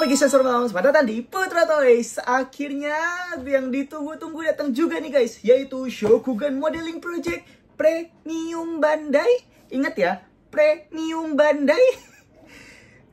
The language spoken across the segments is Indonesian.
Halo guys, selamat datang di Putra Toys. Akhirnya yang ditunggu-tunggu datang juga nih guys, yaitu Shokugan Modeling Project Premium Bandai. Ingat ya, Premium Bandai.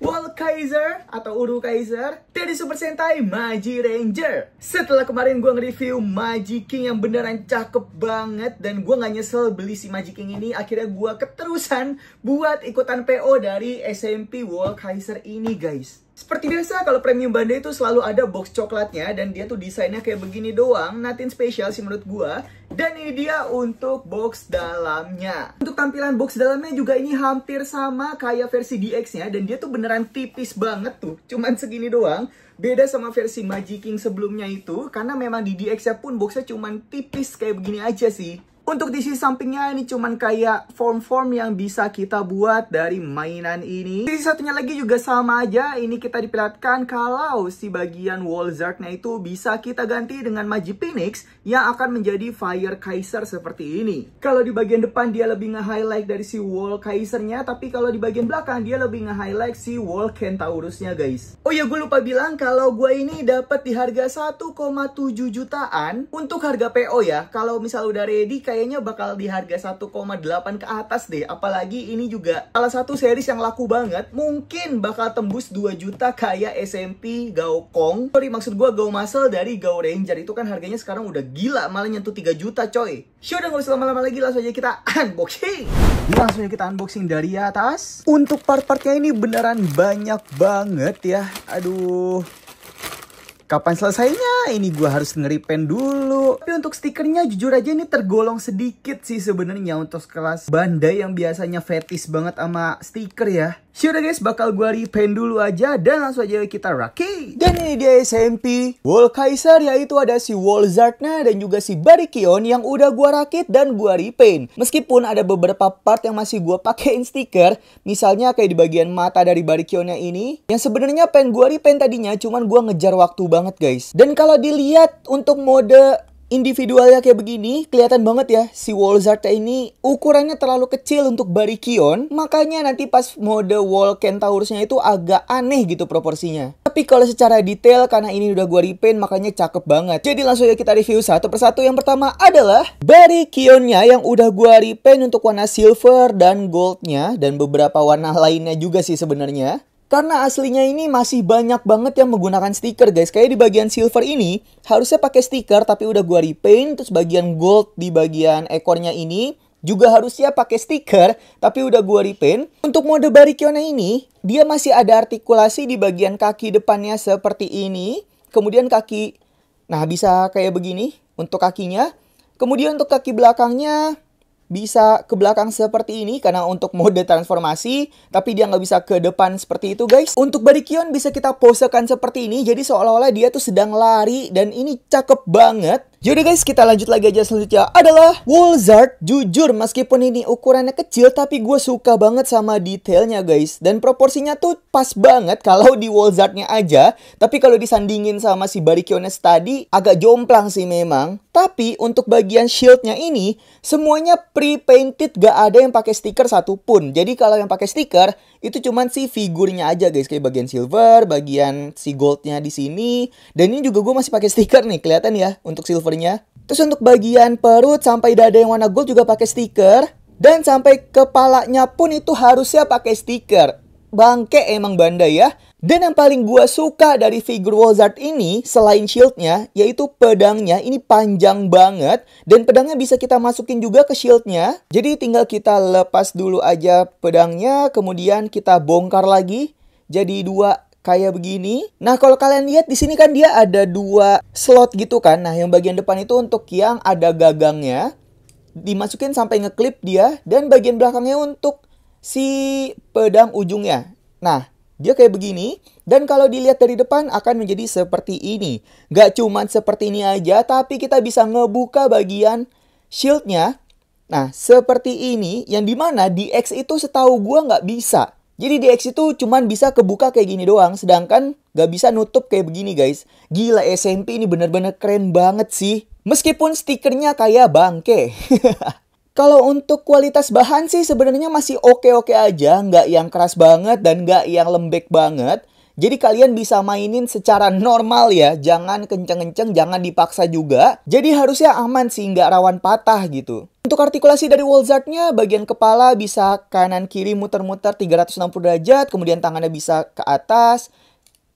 Wall Kaiser atau Uru Kaiser dari Super Sentai Magi Ranger. Setelah kemarin gue nge-review Magi King yang beneran cakep banget dan gue gak nyesel beli si Magi King ini, akhirnya gue keterusan buat ikutan PO dari SMP Wall Kaiser ini guys. Seperti biasa, kalau Premium Bandai itu selalu ada box coklatnya dan dia tuh desainnya kayak begini doang, nothing special sih menurut gua. Dan ini dia untuk box dalamnya. Untuk tampilan box dalamnya juga ini hampir sama kayak versi DX-nya dan dia tuh beneran tipis banget tuh, cuman segini doang. Beda sama versi Magi King sebelumnya itu, karena memang di DX-nya pun boxnya cuman tipis kayak begini aja sih. Untuk di sisi sampingnya ini cuman kayak form-form yang bisa kita buat dari mainan ini. Sisi satunya lagi juga sama aja. Ini kita diperlihatkan kalau si bagian wall Zard-nya itu bisa kita ganti dengan Magi Phoenix yang akan menjadi Fire Kaiser seperti ini. Kalau di bagian depan dia lebih nge-highlight dari si wall Kaiser-nya, tapi kalau di bagian belakang dia lebih nge-highlight si wall Kentaurus-nya guys. Oh ya, gue lupa bilang kalau gue ini dapat di harga 1,7 jutaan untuk harga PO ya. Kalau misal udah ready kayaknya bakal di harga 1,8 ke atas deh. Apalagi ini juga salah satu series yang laku banget. Mungkin bakal tembus 2 juta kayak SMP Gao Kong. Sorry, maksud gue Gao Muscle dari Gao Ranger. Itu kan harganya sekarang udah gila, malah nyentuh 3 juta coy. Udah gak usah lama-lama lagi, langsung aja kita unboxing. Langsung aja kita unboxing dari atas. Untuk part-partnya ini beneran banyak banget ya. Aduh, kapan selesainya? Ini gue harus nge-repaint dulu. Tapi untuk stikernya jujur aja ini tergolong sedikit sih sebenarnya untuk kelas Bandai yang biasanya fetish banget sama stiker ya. Udah guys, bakal gue repaint dulu aja dan langsung aja kita rakit. Dan ini dia SMP Wall Kaiser, yaitu ada si Wall Zard-nya dan juga si Barikion yang udah gue rakit dan gue repaint. Meskipun ada beberapa part yang masih gue pakein stiker, misalnya kayak di bagian mata dari Barikionnya ini, yang sebenarnya pengen gue repaint tadinya, cuman gue ngejar waktu banget guys. Dan kalau dilihat untuk mode individualnya kayak begini, kelihatan banget ya si Wall Zard ini ukurannya terlalu kecil untuk Barikion. Makanya nanti pas mode Wall Kentaurusnya itu agak aneh gitu proporsinya. Tapi kalau secara detail, karena ini udah gua repaint, makanya cakep banget. Jadi langsung aja kita review satu persatu. Yang pertama adalah Barikionnya yang udah gua repaint untuk warna silver dan goldnya, dan beberapa warna lainnya juga sih sebenarnya. Karena aslinya ini masih banyak banget yang menggunakan stiker guys. Kayak di bagian silver ini harusnya pakai stiker tapi udah gua repaint. Terus bagian gold di bagian ekornya ini juga harusnya pakai stiker tapi udah gua repaint. Untuk mode Barikionnya ini dia masih ada artikulasi di bagian kaki depannya seperti ini. Kemudian kaki, nah bisa kayak begini untuk kakinya. Kemudian untuk kaki belakangnya bisa ke belakang seperti ini karena untuk mode transformasi, tapi dia nggak bisa ke depan seperti itu guys. Untuk Barikion bisa kita posekan seperti ini, jadi seolah-olah dia tuh sedang lari dan ini cakep banget. Yaudah guys, kita lanjut lagi aja. Selanjutnya adalah Wall Zard. Jujur meskipun ini ukurannya kecil, tapi gue suka banget sama detailnya guys. Dan proporsinya tuh pas banget kalau di Wall Zard-nya aja. Tapi kalau disandingin sama si Barikionnya tadi, agak jomplang sih memang. Tapi untuk bagian shieldnya ini, semuanya pre-painted, gak ada yang pakai stiker satupun. Jadi kalau yang pakai stiker, itu cuman si figurnya aja guys. Kayak bagian silver, bagian si goldnya di sini. Dan ini juga gue masih pakai stiker nih, kelihatan ya untuk silver. Terus untuk bagian perut sampai dada yang warna gold juga pakai stiker. Dan sampai kepalanya pun itu harusnya pakai stiker. Bangke emang Bandai ya. Dan yang paling gua suka dari figur Wall Zard ini selain shieldnya, yaitu pedangnya. Ini panjang banget dan pedangnya bisa kita masukin juga ke shieldnya. Jadi tinggal kita lepas dulu aja pedangnya, kemudian kita bongkar lagi jadi dua kayak begini. Nah, kalau kalian lihat di sini kan dia ada dua slot gitu kan. Nah, yang bagian depan itu untuk yang ada gagangnya. Dimasukin sampai ngeklip dia. Dan bagian belakangnya untuk si pedang ujungnya. Nah, dia kayak begini. Dan kalau dilihat dari depan akan menjadi seperti ini. Gak cuman seperti ini aja, tapi kita bisa ngebuka bagian shieldnya. Nah, seperti ini. Yang dimana di X itu setahu gua nggak bisa. Jadi DX itu cuman bisa kebuka kayak gini doang. Sedangkan gak bisa nutup kayak begini guys. Gila, SMP ini bener-bener keren banget sih. Meskipun stikernya kayak bangke. Kalau untuk kualitas bahan sih sebenarnya masih oke-oke aja. Nggak yang keras banget dan nggak yang lembek banget. Jadi kalian bisa mainin secara normal ya, jangan kenceng-kenceng, jangan dipaksa juga. Jadi harusnya aman sih, nggak rawan patah gitu. Untuk artikulasi dari Wolzard-nya, bagian kepala bisa kanan-kiri muter-muter 360 derajat, kemudian tangannya bisa ke atas,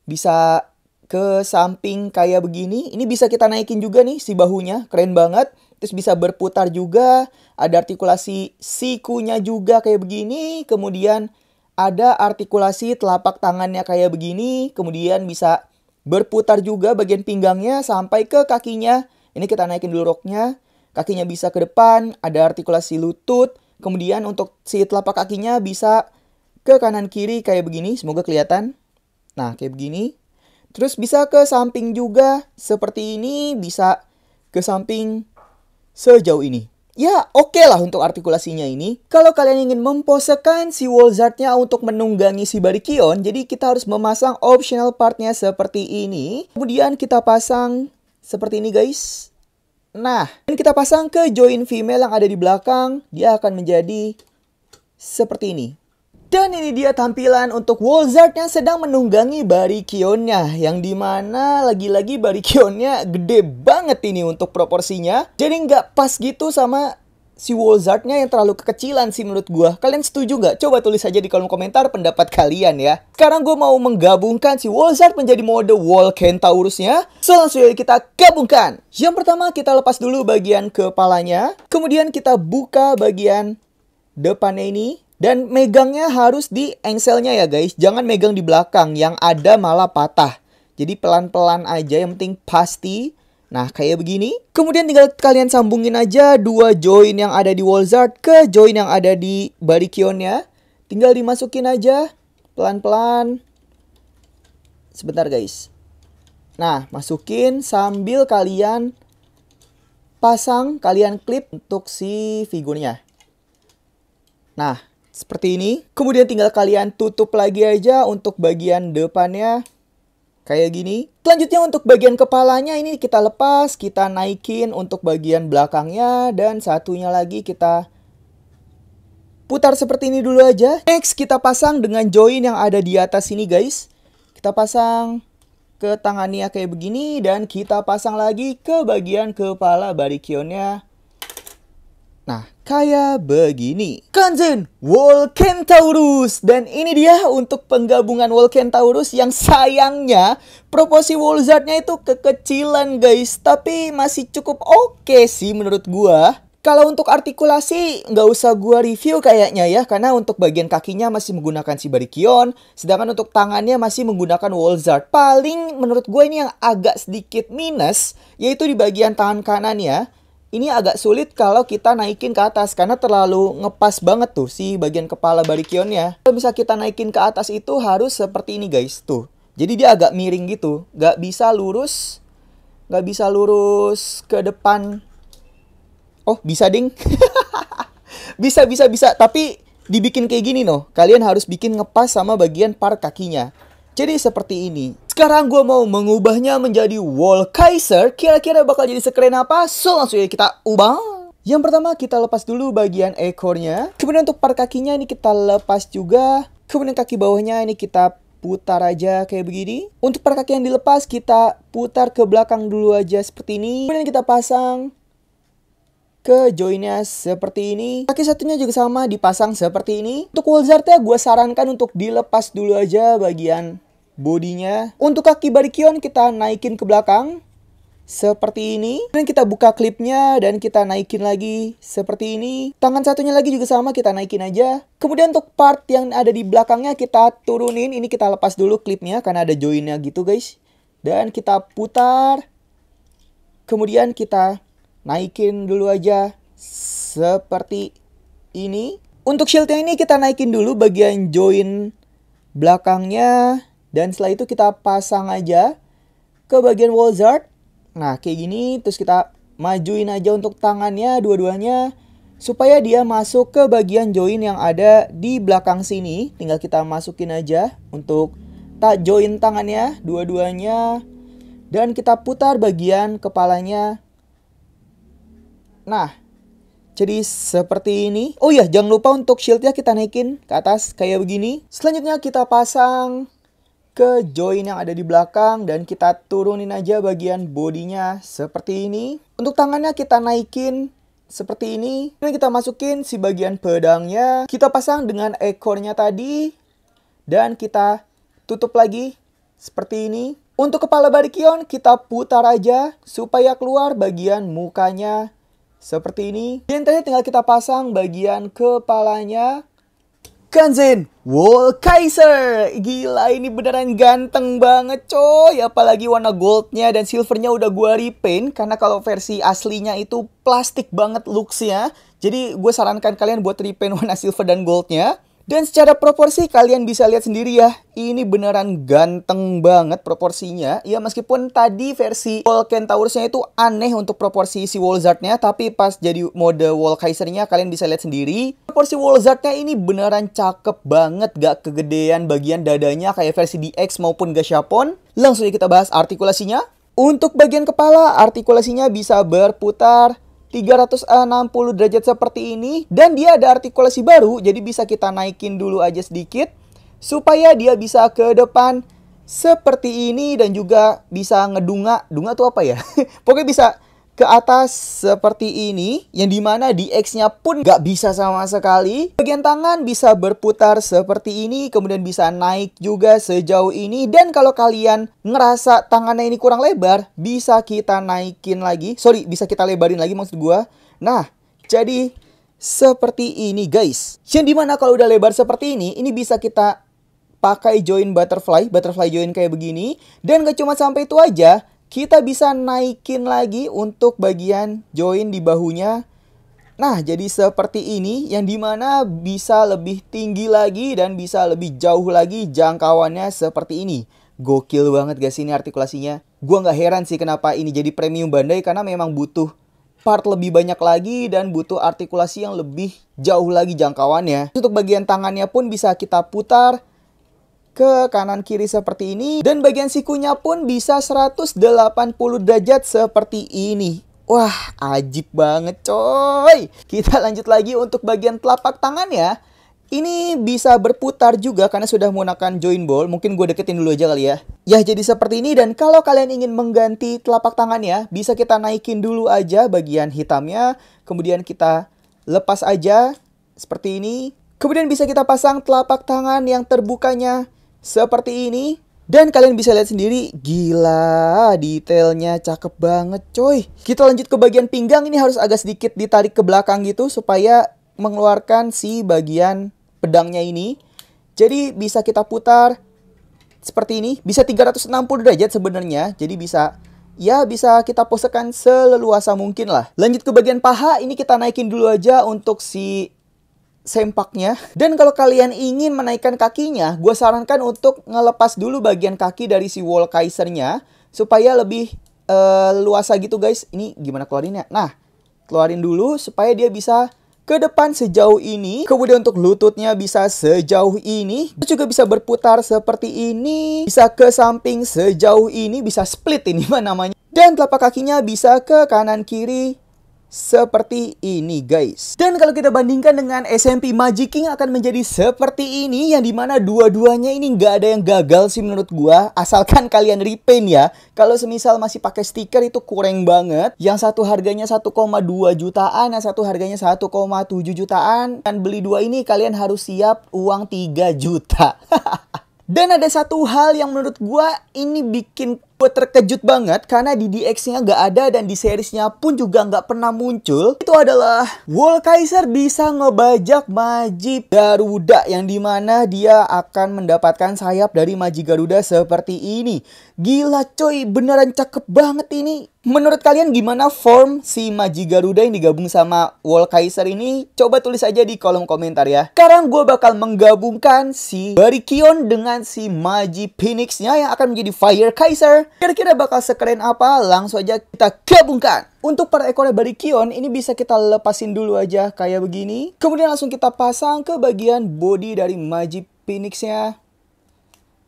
bisa ke samping kayak begini. Ini bisa kita naikin juga nih si bahunya, keren banget. Terus bisa berputar juga, ada artikulasi sikunya juga kayak begini, kemudian ada artikulasi telapak tangannya kayak begini. Kemudian bisa berputar juga bagian pinggangnya sampai ke kakinya. Ini kita naikin dulu roknya. Kakinya bisa ke depan. Ada artikulasi lutut. Kemudian untuk si telapak kakinya bisa ke kanan kiri kayak begini. Semoga kelihatan. Nah kayak begini. Terus bisa ke samping juga. Seperti ini. Bisa ke samping sejauh ini. Ya, oke lah untuk artikulasinya ini. Kalau kalian ingin memposekan si Wolzard-nya untuk menunggangi si Barikion, jadi kita harus memasang optional part-nya seperti ini. Kemudian kita pasang seperti ini, guys. Nah, dan kita pasang ke join female yang ada di belakang. Dia akan menjadi seperti ini. Dan ini dia tampilan untuk Wolzard yang sedang menunggangi Barikionnya. Yang dimana lagi-lagi Barikionnya gede banget ini untuk proporsinya. Jadi nggak pas gitu sama si Wolzardnya yang terlalu kekecilan sih menurut gua. Kalian setuju nggak? Coba tulis aja di kolom komentar pendapat kalian ya. Sekarang gue mau menggabungkan si Wolzard menjadi mode Volcentaurusnya. So langsung aja kita gabungkan. Yang pertama kita lepas dulu bagian kepalanya. Kemudian kita buka bagian depannya ini. Dan megangnya harus di engselnya ya guys. Jangan megang di belakang, yang ada malah patah. Jadi pelan-pelan aja, yang penting pasti. Nah kayak begini. Kemudian tinggal kalian sambungin aja dua join yang ada di Wolzard ke join yang ada di Barikionnya. Tinggal dimasukin aja pelan-pelan. Sebentar guys. Nah masukin sambil kalian pasang, kalian klip untuk si figurnya. Nah seperti ini. Kemudian tinggal kalian tutup lagi aja untuk bagian depannya. Kayak gini. Selanjutnya untuk bagian kepalanya ini kita lepas. Kita naikin untuk bagian belakangnya. Dan satunya lagi kita putar seperti ini dulu aja. Next kita pasang dengan join yang ada di atas sini guys. Kita pasang ke tangannya kayak begini. Dan kita pasang lagi ke bagian kepala Barikionnya. Nah, kayak begini. Kanzen Volcentaurus. Dan ini dia untuk penggabungan Volcentaurus yang sayangnya proporsi Wolzardnya itu kekecilan guys. Tapi masih cukup oke sih menurut gua. Kalau untuk artikulasi nggak usah gua review kayaknya ya. Karena untuk bagian kakinya masih menggunakan si Barikion. Sedangkan untuk tangannya masih menggunakan Wolzard. Paling menurut gua ini yang agak sedikit minus. Yaitu di bagian tangan kanannya. Ini agak sulit kalau kita naikin ke atas karena terlalu ngepas banget tuh si bagian kepala Barikionnya. Kalau bisa kita naikin ke atas itu harus seperti ini guys, tuh. Jadi dia agak miring gitu, nggak bisa lurus ke depan. Oh bisa ding, bisa. Tapi dibikin kayak gini noh. Kalian harus bikin ngepas sama bagian part kakinya. Jadi seperti ini. Sekarang gue mau mengubahnya menjadi Wolkaiser. Kira-kira bakal jadi sekeren apa? So langsung aja kita ubah. Yang pertama kita lepas dulu bagian ekornya. Kemudian untuk part kakinya ini kita lepas juga. Kemudian kaki bawahnya ini kita putar aja kayak begini. Untuk part kaki yang dilepas kita putar ke belakang dulu aja seperti ini. Kemudian kita pasang ke joinnya seperti ini. Kaki satunya juga sama dipasang seperti ini. Untuk Wolzardnya gue sarankan untuk dilepas dulu aja bagian bodinya. Untuk kaki Barikion kita naikin ke belakang seperti ini. Dan kita buka klipnya dan kita naikin lagi seperti ini. Tangan satunya lagi juga sama, kita naikin aja. Kemudian untuk part yang ada di belakangnya kita turunin. Ini kita lepas dulu klipnya karena ada joinnya gitu guys. Dan kita putar. Kemudian kita naikin dulu aja seperti ini. Untuk shieldnya ini kita naikin dulu bagian join belakangnya. Dan setelah itu kita pasang aja ke bagian Wolzard. Nah kayak gini. Terus kita majuin aja untuk tangannya dua-duanya. Supaya dia masuk ke bagian join yang ada di belakang sini. Tinggal kita masukin aja untuk join tangannya dua-duanya. Dan kita putar bagian kepalanya. Nah, jadi seperti ini. Oh iya, jangan lupa untuk shieldnya kita naikin ke atas kayak begini. Selanjutnya kita pasang ke join yang ada di belakang dan kita turunin aja bagian bodinya seperti ini. Untuk tangannya kita naikin seperti ini. Dan kita masukin si bagian pedangnya. Kita pasang dengan ekornya tadi. Dan kita tutup lagi seperti ini. Untuk kepala Barikion kita putar aja supaya keluar bagian mukanya seperti ini. Dan tadi tinggal kita pasang bagian kepalanya. Kanzen Wall Kaiser. Gila, ini beneran ganteng banget coy. Apalagi warna goldnya dan silvernya udah gua repaint. Karena kalau versi aslinya itu plastik banget looksnya. Jadi gue sarankan kalian buat repaint warna silver dan goldnya. Dan secara proporsi kalian bisa lihat sendiri ya. Ini beneran ganteng banget proporsinya. Ya meskipun tadi versi Wall Kentaursnya itu aneh untuk proporsi si Wolzardnya. Tapi pas jadi mode Wall Kaisernya kalian bisa lihat sendiri. Proporsi Wolzardnya ini beneran cakep banget. Gak kegedean bagian dadanya kayak versi DX maupun Gashapon. Langsung kita bahas artikulasinya. Untuk bagian kepala artikulasinya bisa berputar 360 derajat seperti ini. Dan dia ada artikulasi baru. Jadi bisa kita naikin dulu aja sedikit. Supaya dia bisa ke depan seperti ini. Dan juga bisa ngedunga. Dunga tuh apa ya? Pokoknya bisa ke atas seperti ini. Yang dimana di X-nya pun gak bisa sama sekali. Bagian tangan bisa berputar seperti ini. Kemudian bisa naik juga sejauh ini. Dan kalau kalian ngerasa tangannya ini kurang lebar, bisa kita naikin lagi. Sorry, bisa kita lebarin lagi maksud gua. Nah, jadi seperti ini guys. Yang dimana kalau udah lebar seperti ini bisa kita pakai join butterfly join kayak begini. Dan gak cuma sampai itu aja, kita bisa naikin lagi untuk bagian join di bahunya. Nah, jadi seperti ini yang dimana bisa lebih tinggi lagi dan bisa lebih jauh lagi jangkauannya seperti ini. Gokil banget guys ini artikulasinya. Gua nggak heran sih kenapa ini jadi premium Bandai karena memang butuh part lebih banyak lagi dan butuh artikulasi yang lebih jauh lagi jangkauannya. Untuk bagian tangannya pun bisa kita putar ke kanan kiri seperti ini. Dan bagian sikunya pun bisa 180 derajat seperti ini. Wah, ajib banget coy. Kita lanjut lagi untuk bagian telapak tangannya. Ini bisa berputar juga karena sudah menggunakan join ball. Mungkin gue deketin dulu aja kali ya. Ya, jadi seperti ini. Dan kalau kalian ingin mengganti telapak tangannya, bisa kita naikin dulu aja bagian hitamnya. Kemudian kita lepas aja seperti ini. Kemudian bisa kita pasang telapak tangan yang terbukanya seperti ini. Dan kalian bisa lihat sendiri, gila detailnya cakep banget coy. Kita lanjut ke bagian pinggang. Ini harus agak sedikit ditarik ke belakang gitu supaya mengeluarkan si bagian pedangnya ini. Jadi bisa kita putar seperti ini. Bisa 360 derajat sebenarnya. Jadi bisa kita posekan seleluasa mungkin lah. Lanjut ke bagian paha. Ini kita naikin dulu aja untuk si sempaknya. Dan kalau kalian ingin menaikkan kakinya, gue sarankan untuk ngelepas dulu bagian kaki dari si Wall Kaisernya supaya lebih luasa gitu guys. Ini gimana keluarinnya? Nah, keluarin dulu supaya dia bisa ke depan sejauh ini. Kemudian untuk lututnya bisa sejauh ini. Itu juga bisa berputar seperti ini. Bisa ke samping sejauh ini. Bisa split ini namanya. Dan telapak kakinya bisa ke kanan kiri seperti ini guys. Dan kalau kita bandingkan dengan SMP Magiking akan menjadi seperti ini. Yang dimana dua-duanya ini nggak ada yang gagal sih menurut gua. Asalkan kalian repaint ya. Kalau semisal masih pakai stiker itu kurang banget. Yang satu harganya 1,2 jutaan. Yang satu harganya 1,7 jutaan. Dan beli dua ini kalian harus siap uang 3 juta. Dan ada satu hal yang menurut gua ini bikin gue terkejut banget. Karena di DX-nya nggak ada dan di seriesnya pun juga nggak pernah muncul. Itu adalah Wall Kaiser bisa ngebajak Maji Garuda. Yang dimana dia akan mendapatkan sayap dari Maji Garuda seperti ini. Gila coy, beneran cakep banget ini. Menurut kalian gimana form si Maji Garuda yang digabung sama Wall Kaiser ini? Coba tulis aja di kolom komentar ya. Sekarang gue bakal menggabungkan si Barikion dengan si Maji Phoenix-nya yang akan menjadi Fire Kaiser. Kira-kira bakal sekeren apa? Langsung aja kita gabungkan. Untuk per ekornya Barikion ini bisa kita lepasin dulu aja kayak begini. Kemudian langsung kita pasang ke bagian body dari Maji Phoenix-nya.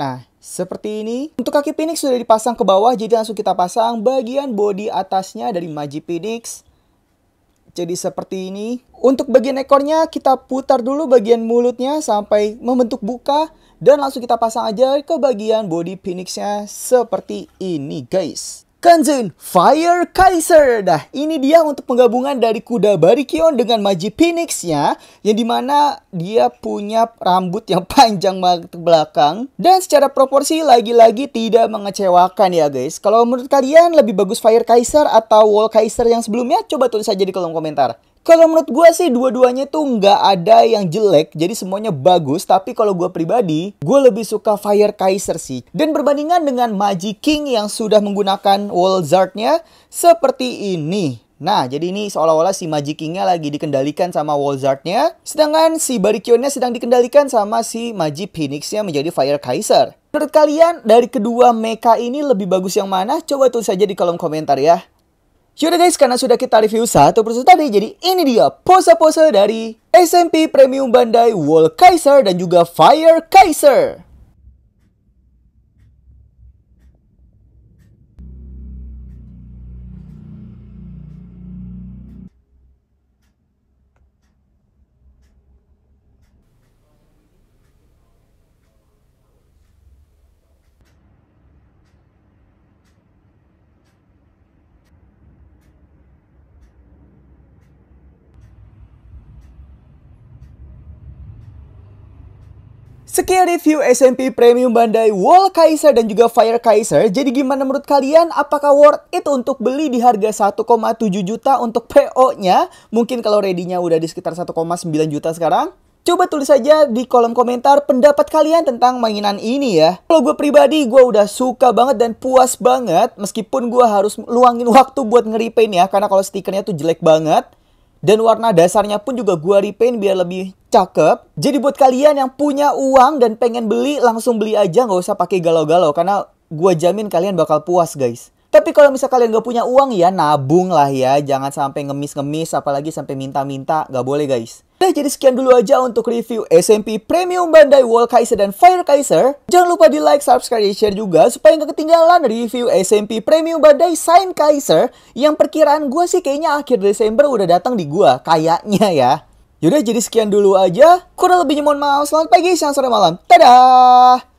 Nah, seperti ini. Untuk kaki Phoenix sudah dipasang ke bawah, jadi langsung kita pasang bagian body atasnya dari Maji Phoenix. jadi seperti ini. Untuk bagian ekornya kita putar dulu bagian mulutnya sampai membentuk buka. Dan langsung kita pasang aja ke bagian body phoenixnya seperti ini guys. Kanzen Fire Kaiser. Nah, ini dia untuk penggabungan dari kuda Barikyon dengan Magi Phoenix-nya, yang dimana dia punya rambut yang panjang banget ke belakang. Dan secara proporsi lagi-lagi tidak mengecewakan ya guys. Kalau menurut kalian lebih bagus Fire Kaiser atau Wall Kaiser yang sebelumnya? Coba tulis aja di kolom komentar. Kalau menurut gue sih dua-duanya tuh nggak ada yang jelek, jadi semuanya bagus. Tapi kalau gue pribadi, gue lebih suka Fire Kaiser sih. Dan berbandingan dengan Magi King yang sudah menggunakan Wall Zard-nya seperti ini. Nah, jadi ini seolah-olah si Magi King-nya lagi dikendalikan sama Wall Zard-nya, sedangkan si Barikyon-nya sedang dikendalikan sama si Magi Phoenix-nya menjadi Fire Kaiser. Menurut kalian, dari kedua mecha ini lebih bagus yang mana? Coba tulis saja di kolom komentar ya. Yaudah guys, karena sudah kita review satu persatu tadi, jadi ini dia pose-pose dari SMP Premium Bandai Wall Kaiser dan juga Fire Kaiser. Sekian review SMP Premium Bandai Wall Kaiser dan juga Fire Kaiser. Jadi gimana menurut kalian? Apakah worth it untuk beli di harga 1,7 juta untuk PO-nya? Mungkin kalau ready-nya udah di sekitar 1,9 juta sekarang. Coba tulis saja di kolom komentar pendapat kalian tentang mainan ini ya. Kalau gue pribadi, gue udah suka banget dan puas banget. Meskipun gue harus luangin waktu buat nge-repaint ya. Karena kalau stikernya tuh jelek banget. Dan warna dasarnya pun juga gua repaint biar lebih cakep. Jadi buat kalian yang punya uang dan pengen beli, langsung beli aja, nggak usah pakai galau-galau. Karena gua jamin kalian bakal puas guys. Tapi kalau misal kalian nggak punya uang ya, nabung lah ya. Jangan sampai ngemis-ngemis, apalagi sampai minta-minta. Nggak boleh guys. Nah, jadi sekian dulu aja untuk review SMP Premium Bandai Wall Kaiser dan Fire Kaiser. Jangan lupa di like, subscribe, dan share juga supaya nggak ketinggalan review SMP Premium Bandai Shine Kaiser yang perkiraan gue sih kayaknya akhir Desember udah datang di gue. Kayaknya ya. Yaudah, jadi sekian dulu aja. Kurang lebihnya mohon maaf. Selamat pagi, siang, sore, malam. Dadah!